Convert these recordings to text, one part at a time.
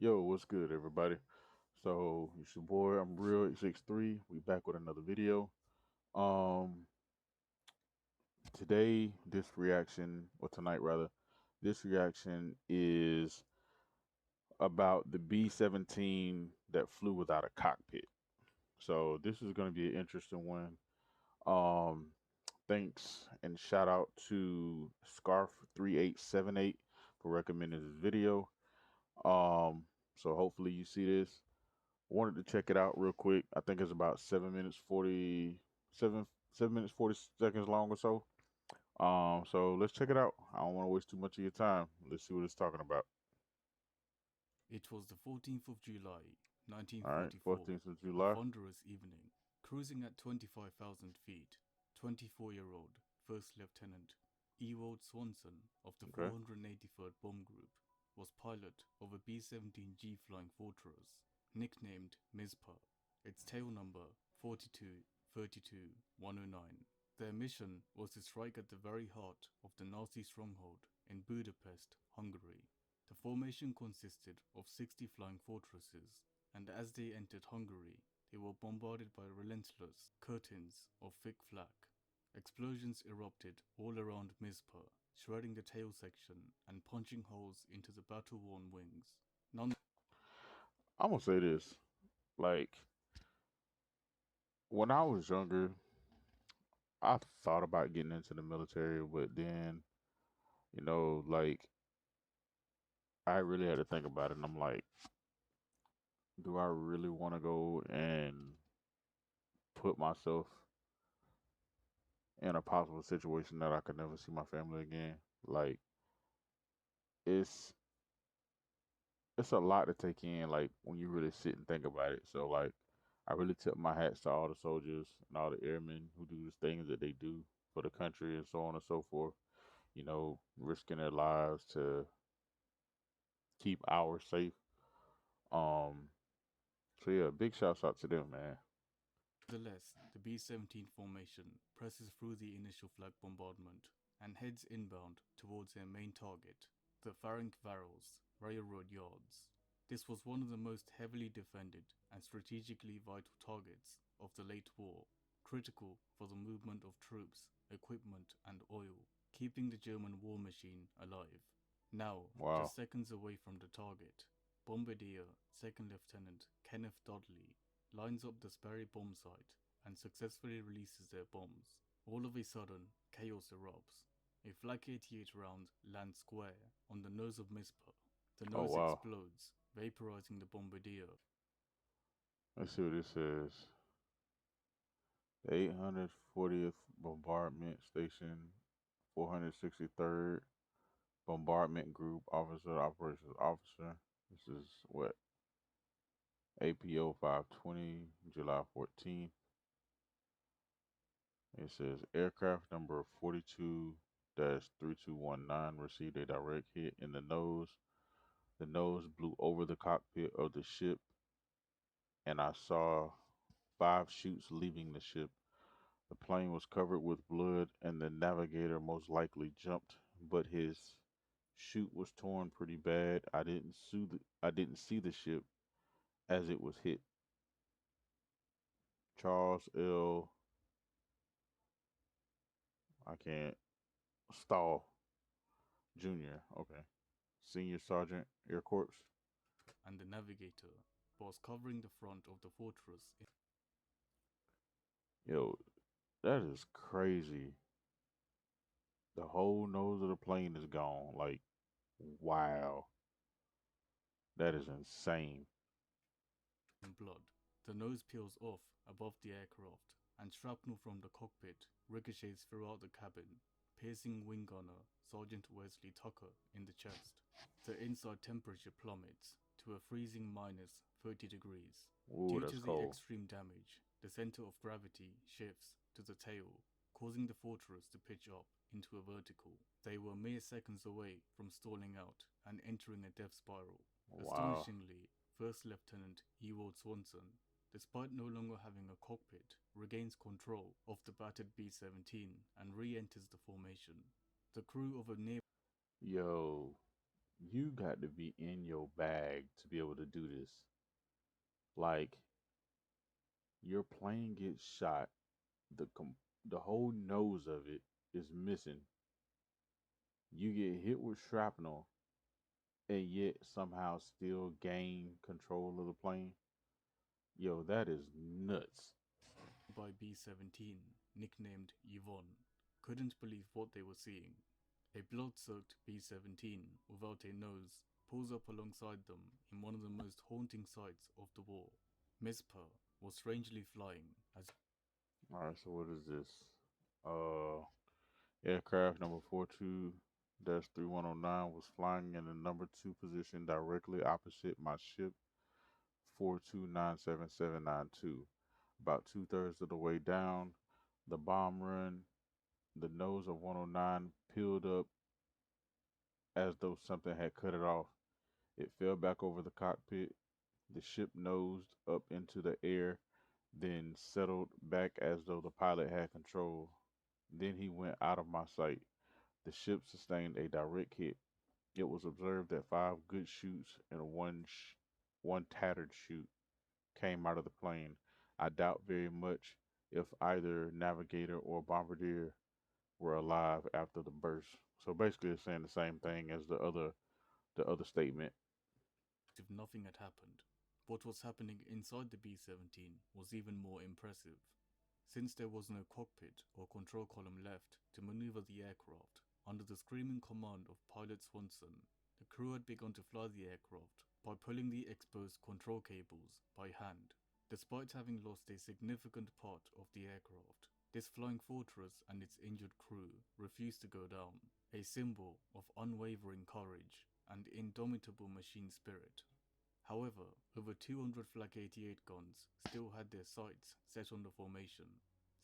Yo, what's good, everybody? So it's your boy. I'm real 863. We back with another video. Um, Today this reaction, or tonight rather, this reaction is about the B-17 that flew without a cockpit. So this is going to be an interesting one. Um, Thanks and shout out to Scarf3878 for recommending this video. Um, so hopefully you see this. Wanted to check it out real quick. I think it's about 7 minutes 47 7 minutes 40 seconds long or so. So let's check it out. I don't want to waste too much of your time. Let's see what it's talking about. It was the 14th of July, All right, 1944, 14th of a July. thunderous evening. Cruising at 25,000 feet, 24-year-old First Lieutenant Ewald Swanson of the Okay. 483rd Bomb Group was pilot of a B-17G Flying Fortress, nicknamed Mizpah, its tail number 4232109. Their mission was to strike at the very heart of the Nazi stronghold in Budapest, Hungary. The formation consisted of 60 flying fortresses, and as they entered Hungary, they were bombarded by relentless curtains of thick flak. Explosions erupted all around Mizpah, shredding the tail section and punching holes into the battle-worn wings. None I'm gonna say this. Like when I was younger, I thought about getting into the military, but then, like I really had to think about it and I'm like, do I really want to go and put myself in a possible situation that I could never see my family again? Like it's it's a lot to take in, like when you really sit and think about it. So like I really tip my hats to all the soldiers and all the airmen who do the things that they do for the country and so on and so forth, risking their lives to keep ours safe. Um so yeah, big shouts out to them, man. Nonetheless, the B-17 formation presses through the initial flag bombardment and heads inbound towards their main target, the Ferencváros railroad yards. This was one of the most heavily defended and strategically vital targets of the late war, critical for the movement of troops, equipment and oil, keeping the German war machine alive. Now, Wow. just seconds away from the target, Bombardier Second Lieutenant Kenneth Dudley lines up the Sperry bomb site and successfully releases their bombs. All of a sudden, chaos erupts. A Flak 88 round lands square on the nose of Mizpah. The Oh nose wow. explodes, vaporizing the bombardier. Let's see what this says. The 840th Bombardment Station, 463rd Bombardment Group Officer, Operations Officer. This is what? APO 520, July 14th. It says aircraft number 42-3219 received a direct hit in the nose. The nose blew over the cockpit of the ship, and I saw 5 chutes leaving the ship. The plane was covered with blood, and the navigator most likely jumped, but his chute was torn pretty bad. I didn't see the ship as it was hit. Charles L. I can't Stall Jr. Okay. Senior Sergeant Air Corps. And the navigator was covering the front of the fortress. Yo, that is crazy. The whole nose of the plane is gone. Like, wow. That is insane. In blood. The nose peels off above the aircraft, and shrapnel from the cockpit ricochets throughout the cabin, piercing wing gunner Sergeant Wesley Tucker in the chest. The inside temperature plummets to a freezing minus 30 degrees. Ooh, Due that's to the cold. extreme damage, the center of gravity shifts to the tail, causing the fortress to pitch up into a vertical. They were mere seconds away from stalling out and entering a death spiral. Wow. Astonishingly, First Lieutenant Ewald Swanson, despite no longer having a cockpit, regains control of the battered B-17 and re-enters the formation. The crew of a near Yo. You got to be in your bag to be able to do this. Like your plane gets shot, the whole nose of it is missing. You get hit with shrapnel, and yet somehow still gain control of the plane. Yo, that is nuts. By B-17, nicknamed Yvonne, couldn't believe what they were seeing. A blood-soaked B-17 without a nose pulls up alongside them in one of the most haunting sights of the war. Mizpah was strangely flying as All right, so what is this? Uh, Aircraft number 42-3109 was flying in the number two position directly opposite my ship 42977792. About two-thirds of the way down the bomb run, the nose of 109 peeled up as though something had cut it off. It fell back over the cockpit. The ship nosed up into the air, then settled back as though the pilot had control. Then he went out of my sight. The ship sustained a direct hit. It was observed that five good shoots and one tattered shoot came out of the plane. I doubt very much if either navigator or bombardier were alive after the burst. So basically, it's saying the same thing as the other statement. if nothing had happened. What was happening inside the B-17 was even more impressive. Since there was no cockpit or control column left to maneuver the aircraft, under the screaming command of Pilot Swanson, the crew had begun to fly the aircraft by pulling the exposed control cables by hand. Despite having lost a significant part of the aircraft, this flying fortress and its injured crew refused to go down, a symbol of unwavering courage and indomitable machine spirit. However, over 200 Flak 88 guns still had their sights set on the formation.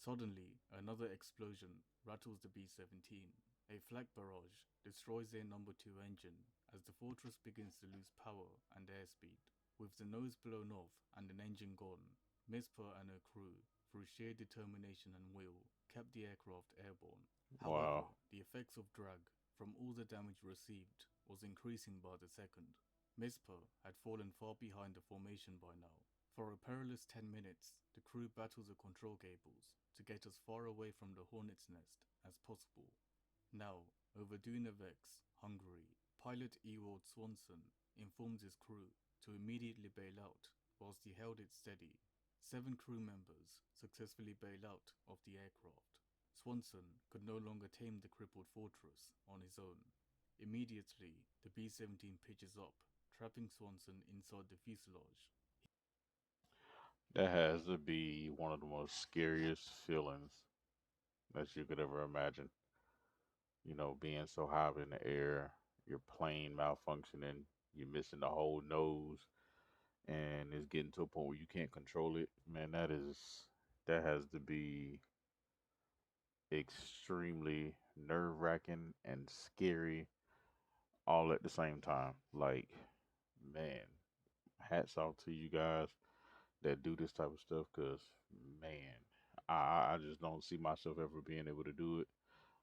Suddenly, another explosion rattles the B-17. A flak barrage destroys their number 2 engine as the fortress begins to lose power and airspeed. With the nose blown off and an engine gone, Mizpah and her crew, through sheer determination and will, kept the aircraft airborne. However, Wow. the effects of drag from all the damage received was increasing by the second. Mizpah had fallen far behind the formation by now. For a perilous 10 minutes, the crew battled the control cables to get as far away from the hornet's nest as possible. Now, over Dunavex, Hungary, pilot Ewald Swanson informed his crew to immediately bail out whilst he held it steady. 7 crew members successfully bail out of the aircraft. Swanson could no longer tame the crippled fortress on his own. Immediately, the B-17 pitches up, trapping Swanson inside the fuselage. That has to be one of the most scariest feelings that you could ever imagine. Being so high up in the air, your plane malfunctioning, you're missing the whole nose, and it's getting to a point where you can't control it. Man, that has to be extremely nerve wracking and scary all at the same time. Like, man, hats off to you guys that do this type of stuff because, man, I just don't see myself ever being able to do it.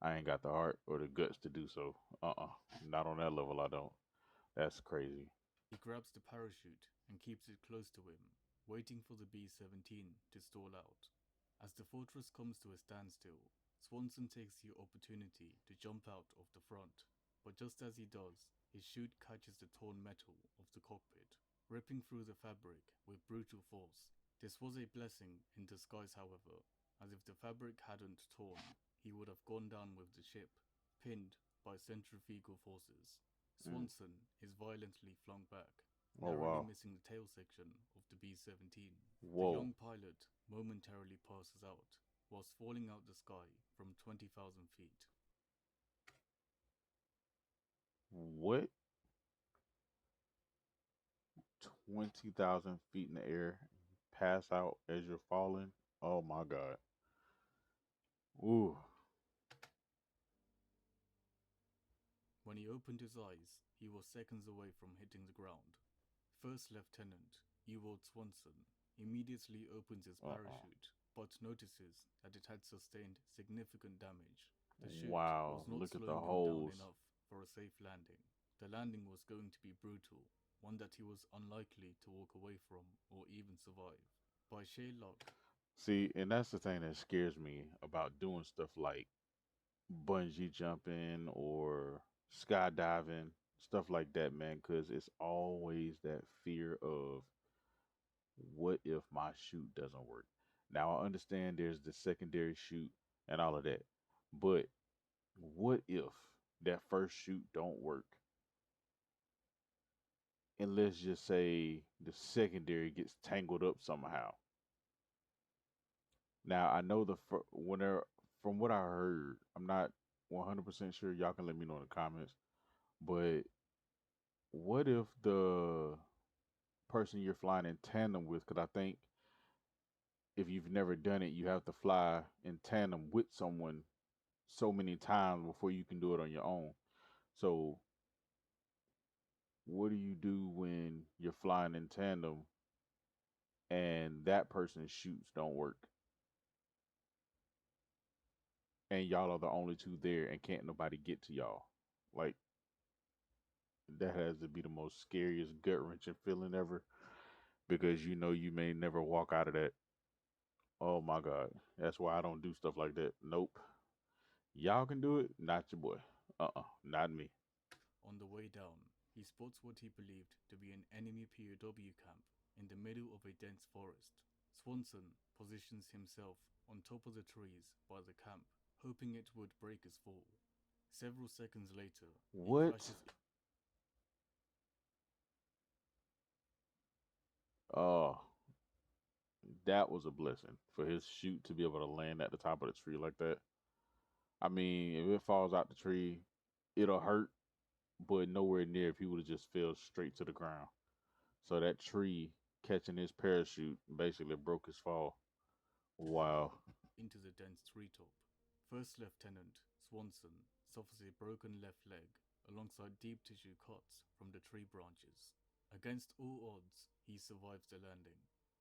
I ain't got the heart or the guts to do so. Not on that level, I don't. That's crazy. He grabs the parachute and keeps it close to him, waiting for the B-17 to stall out. As the fortress comes to a standstill, Swanson takes the opportunity to jump out of the front, but just as he does, his chute catches the torn metal of the cockpit, ripping through the fabric with brutal force. This was a blessing in disguise, however, as if the fabric hadn't torn, he would have gone down with the ship, pinned by centrifugal forces. Mm. Swanson is violently flung back, Oh, narrowly wow. missing the tail section of the B-17. The Whoa. young pilot momentarily passes out, whilst falling out the sky from 20,000 feet. What? 20,000 feet in the air, pass out as you're falling? Oh, my God. Ooh. When he opened his eyes, he was seconds away from hitting the ground. First Lieutenant Ewald Swanson immediately opens his Uh-uh. parachute, but notices that it had sustained significant damage. The chute Wow. was not Look at the slowing him down holes. enough for a safe landing. The landing was going to be brutal, one that he was unlikely to walk away from or even survive. By sheer luck, See, and that's the thing that scares me about doing stuff like bungee jumping or skydiving, stuff like that, man, because it's always that fear of what if my shoot doesn't work? Now, I understand there's the secondary shoot and all of that, but what if that first shoot don't work? And let's just say the secondary gets tangled up somehow. Now, I know from what I heard, I'm not 100% sure. Y'all can let me know in the comments. But what if the person you're flying in tandem with, because I think if you've never done it, you have to fly in tandem with someone so many times before you can do it on your own. So, what do you do when you're flying in tandem and that person's shoots don't work and y'all are the only two there and can't nobody get to y'all? Like, that has to be the most scariest, gut wrenching feeling ever because you know you may never walk out of that. Oh my God. That's why I don't do stuff like that. Nope. Y'all can do it, not your boy. Not me. on the way down, he spots what he believed to be an enemy POW camp in the middle of a dense forest. Swanson positions himself on top of the trees by the camp, hoping it would break his fall. Several seconds later, he What? crashes. Oh, that was a blessing for his shoot to be able to land at the top of the tree like that. I mean, if it falls out the tree, it'll hurt, but nowhere near if he would have just fell straight to the ground. So that tree catching his parachute basically broke his fall. Wow. Into the dense treetop. First Lieutenant Swanson suffers a broken left leg alongside deep tissue cuts from the tree branches. Against all odds, he survives the landing.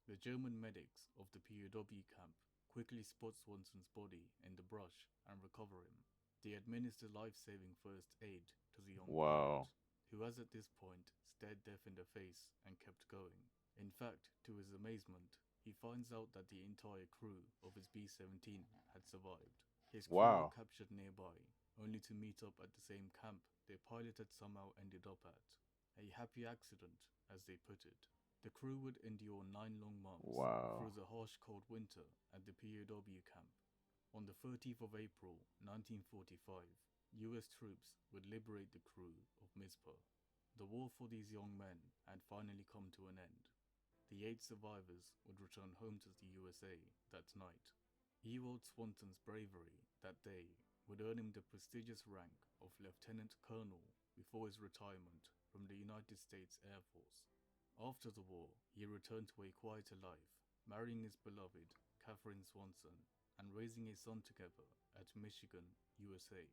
The German medics of the POW camp quickly spot Swanson's body in the brush and recover him. They administer life-saving first aid to the young pilot, Wow. who has at this point stared death in the face and kept going. In fact, to his amazement, he finds out that the entire crew of his B-17 had survived. His crew were Wow. captured nearby, only to meet up at the same camp their pilot had somehow ended up at. A happy accident, as they put it. The crew would endure 9 long months Wow. through the harsh cold winter at the POW camp. On the 30th of April 1945, US troops would liberate the crew of Mizpah. The war for these young men had finally come to an end. The 8 survivors would return home to the USA that night. Ewald Swanson's bravery that day would earn him the prestigious rank of Lieutenant Colonel before his retirement from the United States Air Force. After the war, he returned to a quieter life, marrying his beloved Catherine Swanson and raising a son together at Michigan, USA.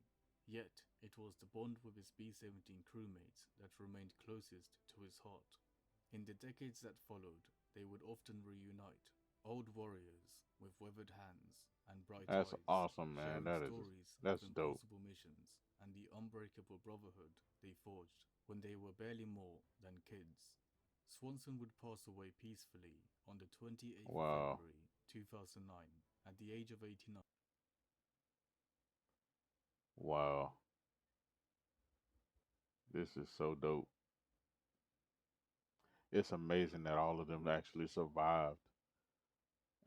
Yet, it was the bond with his B-17 crewmates that remained closest to his heart. In the decades that followed, they would often reunite, old warriors with weathered hands and bright That's eyes, awesome, man. sharing stories of That's dope. impossible missions and the unbreakable brotherhood they forged when they were barely more than kids. Swanson would pass away peacefully on the 28th of Wow. February 2009 at the age of 89. Wow. This is so dope. It's amazing that all of them actually survived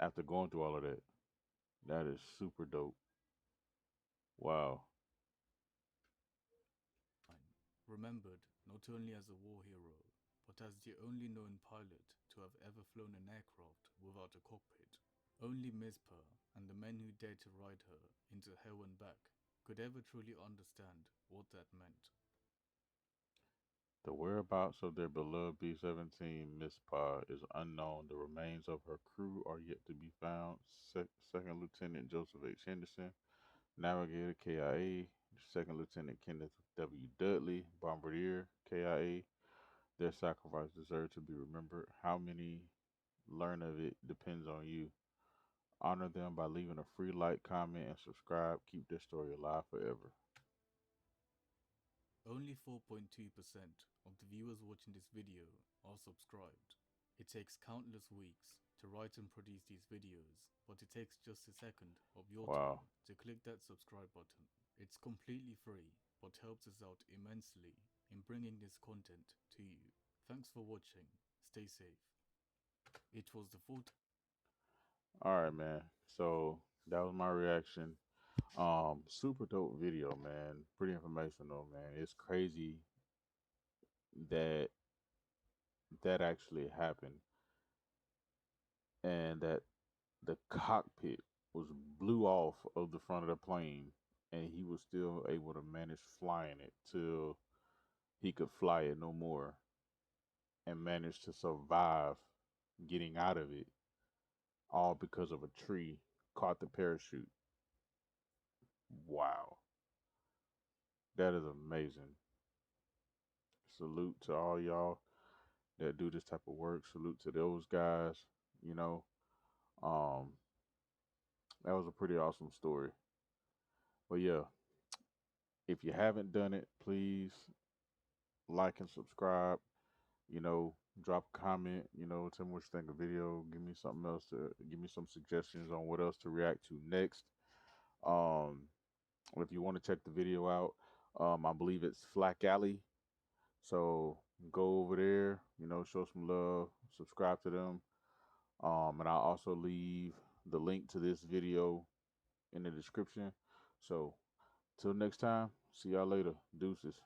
after going through all of that. That is super dope. Wow. Remembered not only as a war hero, but as the only known pilot to have ever flown an aircraft without a cockpit. Only Mizpah and the men who dared to ride her into hell and back could ever truly understand what that meant. The whereabouts of their beloved B-17 Miss Pa is unknown. The remains of her crew are yet to be found. Second Lieutenant Joseph H. Henderson, Navigator KIA, Second Lieutenant Kenneth W. Dudley, Bombardier KIA. Their sacrifice deserves to be remembered. How many learn of it depends on you. Honor them by leaving a free like, comment, and subscribe. Keep their story alive forever. Only 4.2% of the viewers watching this video are subscribed. It takes countless weeks to write and produce these videos, but it takes just a second of your Wow. time to click that subscribe button. It's completely free, but helps us out immensely in bringing this content to you. Thanks for watching. Stay safe. It was the 14th. All right, man. So that was my reaction. Super dope video, man. Pretty informational, man. It's crazy that that actually happened and that the cockpit was blew off of the front of the plane and he was still able to manage flying it till he could fly it no more and managed to survive getting out of it all because of a tree caught the parachute. Wow. That is amazing. Salute to all y'all that do this type of work. Salute to those guys, you know. Um that was a pretty awesome story. But yeah, if you haven't done it, please like and subscribe. You know, drop a comment. You know, tell me what you think of the video. Give me something else to give me some suggestions on what else to react to next. Um, if you want to check the video out, I believe it's Flack Alley. So go over there. You know, show some love. Subscribe to them. And I'll also leave the link to this video in the description. So till next time, see y'all later. Deuces.